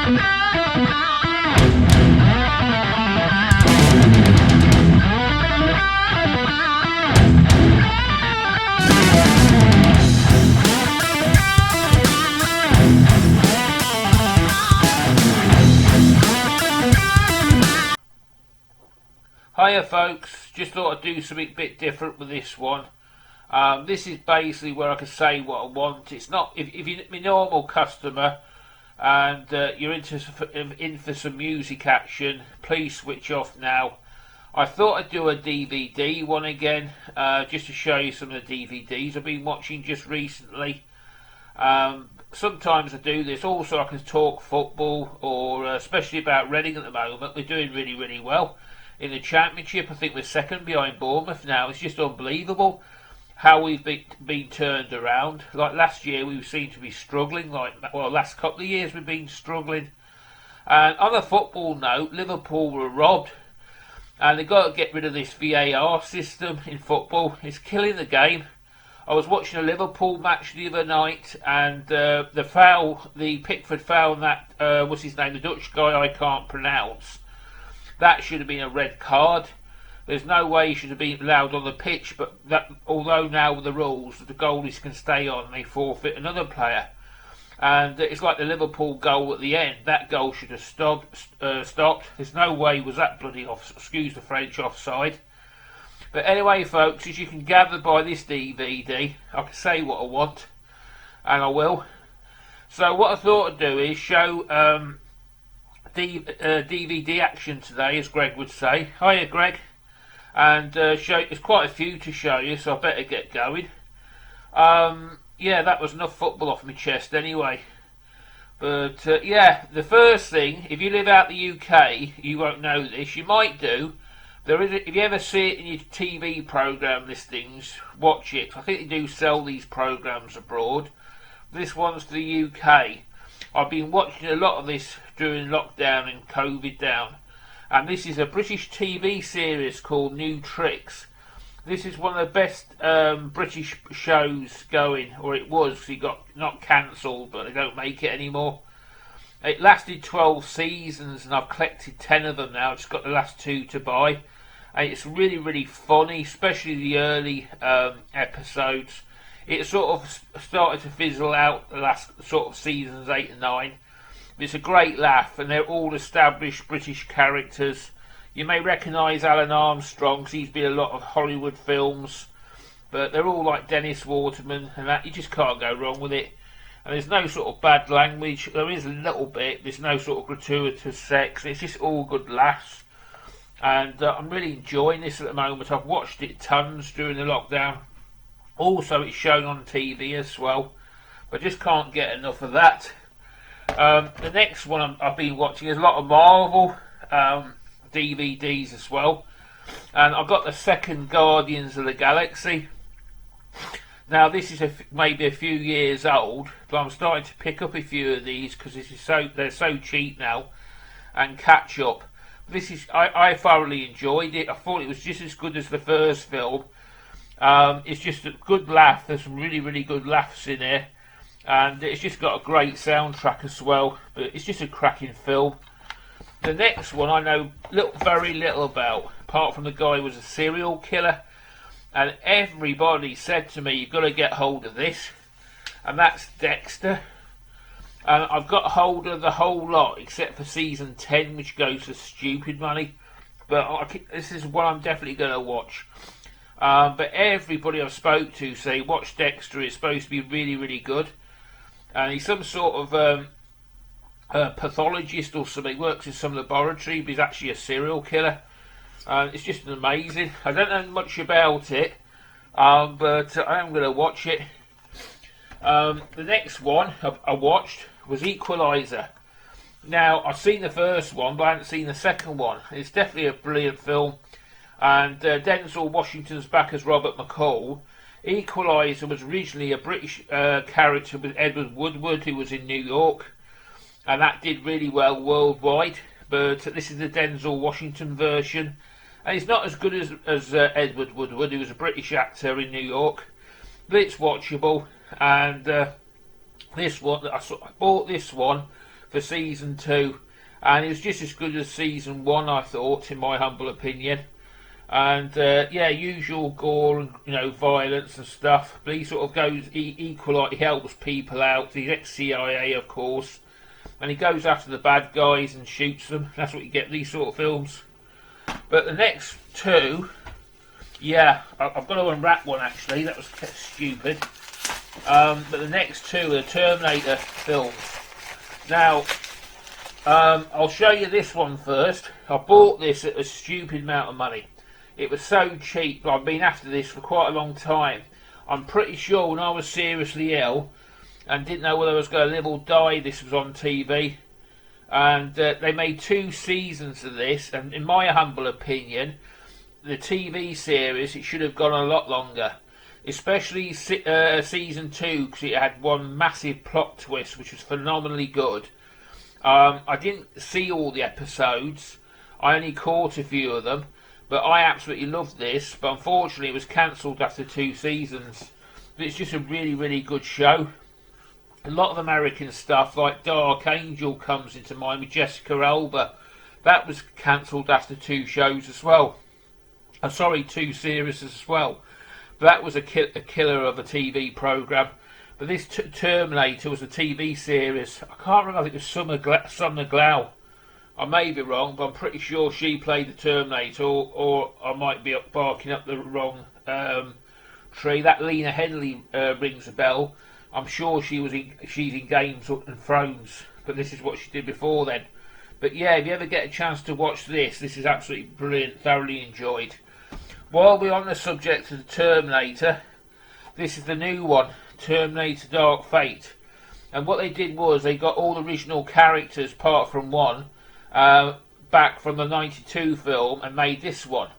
Hiya folks, just thought I'd do something a bit different with this one. This is basically where I can say what I want. It's not, if you're my normal customer and you're in for some music action, please switch off now. I thought I'd do a DVD one again, just to show you some of the DVDs I've been watching just recently. Sometimes I do this, also I can talk football, or especially about Reading at the moment. We're doing really, really well in the Championship. I think we're second behind Bournemouth now. It's just unbelievable how we've been turned around. Like last year we seemed to be struggling, last couple of years we've been struggling. And on a football note, Liverpool were robbed, and they've got to get rid of this VAR system in football. It's killing the game. I was watching a Liverpool match the other night, and the Pickford foul on that, what's his name, the Dutch guy I can't pronounce, that should have been a red card. There's no way he should have been allowed on the pitch, but although now with the rules, the goalies can stay on, they forfeit another player. And it's like the Liverpool goal at the end. That goal should have stopped. There's no way was that bloody excuse the French, offside. But anyway, folks, as you can gather by this DVD, I can say what I want, and I will. So what I thought I'd do is show DVD action today, as Greg would say. Hiya, Greg. And there's quite a few to show you, so I better get going. Yeah, that was enough football off my chest anyway. But yeah, the first thing, if you live out the UK, you won't know this. You might do. If you ever see it in your TV programme listings, watch it. I think they do sell these programmes abroad. This one's the UK. I've been watching a lot of this during lockdown and COVID down. And this is a British TV series called New Tricks. This is one of the best British shows going, or it was. It got not cancelled, but they don't make it anymore. It lasted 12 seasons, and I've collected 10 of them now. I've just got the last 2 to buy. And it's really, really funny, especially the early episodes. It sort of started to fizzle out the last sort of seasons 8 and 9. It's a great laugh, and they're all established British characters. You may recognise Alan Armstrong, because he's been in a lot of Hollywood films, but they're all like Dennis Waterman and that. You just can't go wrong with it. And there's no sort of bad language. There is a little bit. There's no sort of gratuitous sex. It's just all good laughs. And I'm really enjoying this at the moment. I've watched it tons during the lockdown. Also, it's shown on TV as well. But I just can't get enough of that. The next one I've been watching is a lot of Marvel DVDs as well. And I've got the second Guardians of the Galaxy. Now, this is maybe a few years old, but I'm starting to pick up a few of these because they're so cheap now, and catch up. I thoroughly enjoyed it. I thought it was just as good as the first film. It's just a good laugh. There's some really, really good laughs in there. And it's just got a great soundtrack as well. But it's just a cracking film. The next one I know very little about, apart from the guy who was a serial killer. And everybody said to me, you've got to get hold of this. And that's Dexter. And I've got hold of the whole lot, except for season 10, which goes for stupid money. But this is what I'm definitely going to watch. But everybody I've spoke to say, watch Dexter, it's supposed to be really, really good. And he's some sort of pathologist or something. He works in some laboratory, but he's actually a serial killer. It's just amazing. I don't know much about it, but I am going to watch it. The next one I watched was Equalizer. Now, I've seen the first one, but I haven't seen the second one. It's definitely a brilliant film. And Denzel Washington's back as Robert McCall. Equalizer was originally a British character with Edward Woodward, who was in New York. And that did really well worldwide. But this is the Denzel Washington version. And it's not as good as Edward Woodward, who was a British actor in New York. But it's watchable. And this one, I bought this one for season 2, and it was just as good as season 1, I thought, in my humble opinion. And yeah, usual gore and violence and stuff, but he sort of goes equal, like he helps people out. He's ex-CIA, of course, and he goes after the bad guys and shoots them. That's what you get in these sort of films. But the next two, yeah, I've got to unwrap one actually. That was stupid. But the next two are the Terminator films. Now, I'll show you this one first. I bought this at a stupid amount of money. It was so cheap, but I've been after this for quite a long time. I'm pretty sure when I was seriously ill and didn't know whether I was going to live or die, this was on TV. And they made 2 seasons of this, and in my humble opinion, the TV series, it should have gone a lot longer. Especially season 2, because it had one massive plot twist, which was phenomenally good. I didn't see all the episodes. I only caught a few of them. But I absolutely loved this, but unfortunately it was cancelled after 2 seasons. But it's just a really, really good show. A lot of American stuff, like Dark Angel, comes into mind with Jessica Alba. That was cancelled after 2 shows as well. I'm sorry, 2 series as well. But that was a killer of a TV programme. But this Terminator was a TV series. I can't remember if it was Summer Glau. I may be wrong, but I'm pretty sure she played the Terminator, or I might be barking up the wrong tree. That Lena Headey rings a bell. I'm sure she's in Games and Thrones, but this is what she did before then. But yeah, if you ever get a chance to watch this is absolutely brilliant, thoroughly enjoyed. While we're on the subject of the Terminator, this is the new one, Terminator Dark Fate. And what they did was they got all the original characters, apart from one, back from the 92 film and made this one.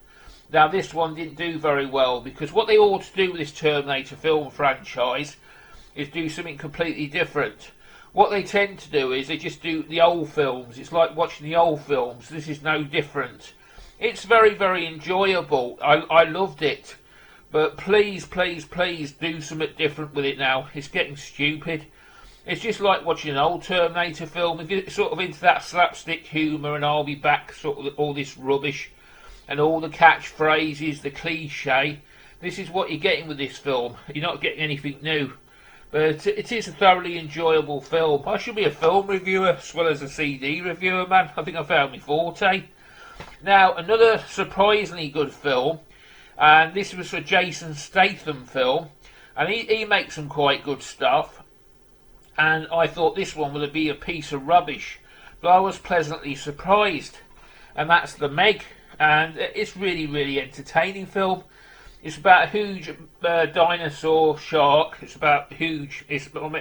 Now this one didn't do very well, because what they ought to do with this Terminator film franchise is do something completely different. What they tend to do is they just do the old films. It's like watching the old films. This is no different. It's very, very enjoyable. I loved it. But please, please, please do something different with it now. It's getting stupid. It's just like watching an old Terminator film. If you're sort of into that slapstick humour and I'll be back, sort of all this rubbish and all the catchphrases, the cliche, this is what you're getting with this film. You're not getting anything new. But it is a thoroughly enjoyable film. I should be a film reviewer as well as a CD reviewer, man. I think I found my forte. Now, another surprisingly good film, and this was a Jason Statham film, and he makes some quite good stuff. And I thought this one would be a piece of rubbish, but I was pleasantly surprised. And that's The Meg, and it's really, really entertaining film. It's about a huge dinosaur shark. It's about huge.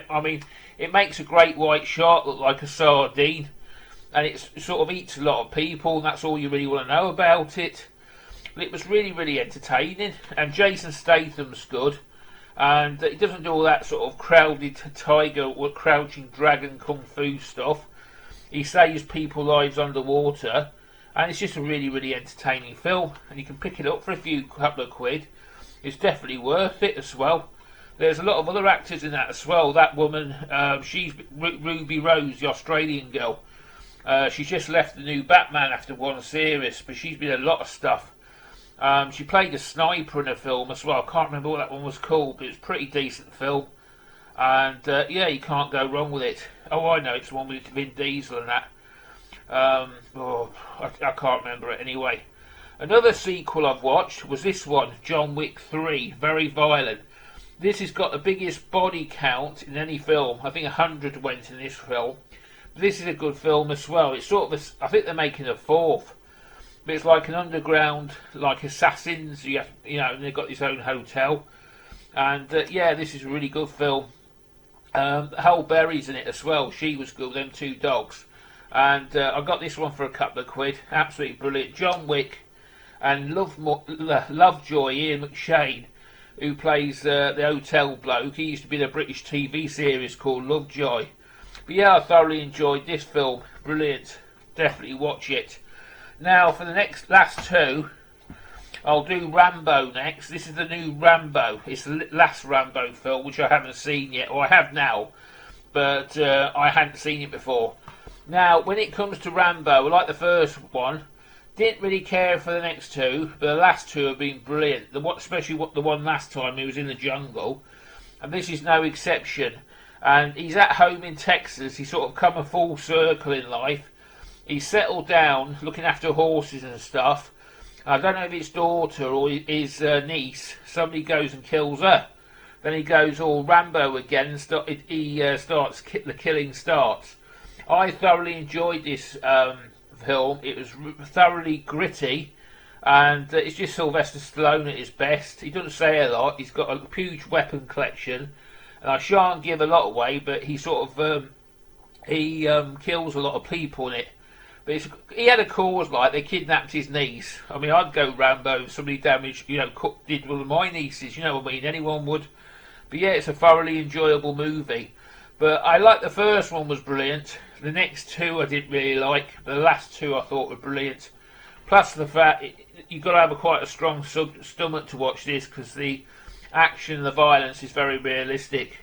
I mean, it makes a great white shark look like a sardine, and it sort of eats a lot of people. And that's all you really want to know about it. But it was really, really entertaining, and Jason Statham's good. And it doesn't do all that sort of crowded tiger or crouching dragon kung fu stuff. He saves people's lives underwater, and it's just a really, really entertaining film. And you can pick it up for couple of quid. It's definitely worth it as well. There's a lot of other actors in that as well. That woman, she's Ruby Rose, the Australian girl. She's just left the new Batman after 1 series, but she's been in a lot of stuff. She played a sniper in a film as well. I can't remember what that one was called, but it's a pretty decent film. And yeah, you can't go wrong with it. Oh, I know, it's the one with Vin Diesel and that. I can't remember it anyway. Another sequel I've watched was this one, John Wick 3, very violent. This has got the biggest body count in any film. I think 100 went in this film. But this is a good film as well. It's sort of I think they're making a 4th. But it's like an underground, like assassins, and they've got this own hotel. And yeah, this is a really good film. Halle Berry's in it as well. She was good, them 2 dogs. And I got this one for a couple of quid. Absolutely brilliant. John Wick and Lovejoy, Ian McShane, who plays the hotel bloke. He used to be in a British TV series called Lovejoy. But yeah, I thoroughly enjoyed this film. Brilliant. Definitely watch it. Now, for the last 2, I'll do Rambo next. This is the new Rambo. It's the last Rambo film, which I haven't seen yet, or I have now, but I hadn't seen it before. Now, when it comes to Rambo, I like the first one. Didn't really care for the next two, but the last two have been brilliant. Especially the one last time he was in the jungle, and this is no exception. And he's at home in Texas. He's sort of come a full circle in life. He's settled down, looking after horses and stuff. I don't know if his daughter or his niece. Somebody goes and kills her. Then he goes all Rambo again, and the killing starts. I thoroughly enjoyed this film. It was thoroughly gritty, and it's just Sylvester Stallone at his best. He doesn't say a lot. He's got a huge weapon collection, and I shan't give a lot away, but he sort of kills a lot of people in it. But he had a cause, like they kidnapped his niece. I mean, I'd go Rambo if somebody damaged, did one of my nieces. You know what I mean? Anyone would. But yeah, it's a thoroughly enjoyable movie. But I like the first one was brilliant. The next two I didn't really like. The last two I thought were brilliant. Plus the fact you've got to have quite a strong stomach to watch this, because the action and the violence is very realistic.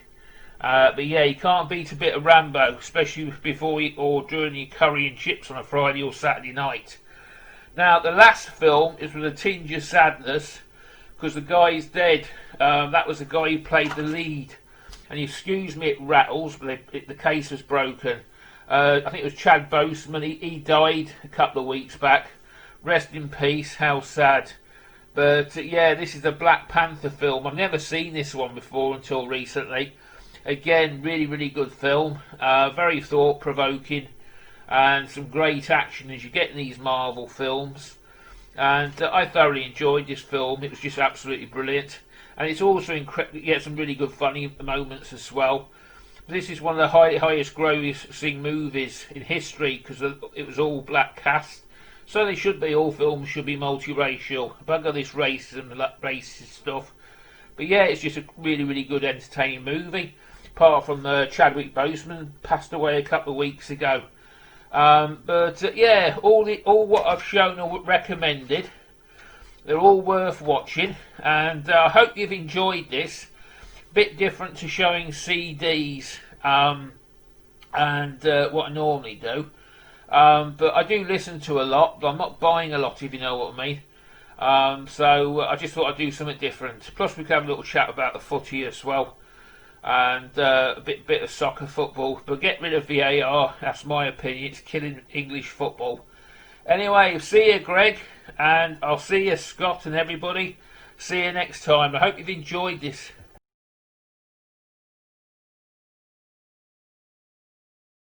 But yeah, you can't beat a bit of Rambo, especially before or during your curry and chips on a Friday or Saturday night. Now, the last film is with a tinge of sadness, because the guy is dead. That was the guy who played the lead. And excuse me, it rattles, but the case was broken. I think it was Chad Boseman. He died a couple of weeks back. Rest in peace. How sad. But yeah, this is the Black Panther film. I've never seen this one before until recently. Again, really, really good film. Very thought-provoking, and some great action as you get in these Marvel films. And I thoroughly enjoyed this film. It was just absolutely brilliant. And it's also some really good funny moments as well. This is one of the highest grossing movies in history, because it was all black cast. So they should be. All films should be multiracial. Bugger this racism, racist stuff. But yeah, it's just a really, really good entertaining movie. Apart from Chadwick Boseman, passed away a couple of weeks ago. Yeah, all what I've shown or recommended, they're all worth watching, and I hope you've enjoyed this. Bit different to showing CDs and what I normally do. But I do listen to a lot, but I'm not buying a lot, if you know what I mean. So I just thought I'd do something different. Plus we can have a little chat about the footy as well, and a bit of soccer football. But get rid of VAR, that's my opinion. It's killing English football. Anyway, see you, Greg, and I'll see you, Scott, and everybody. See you next time. I hope you've enjoyed this.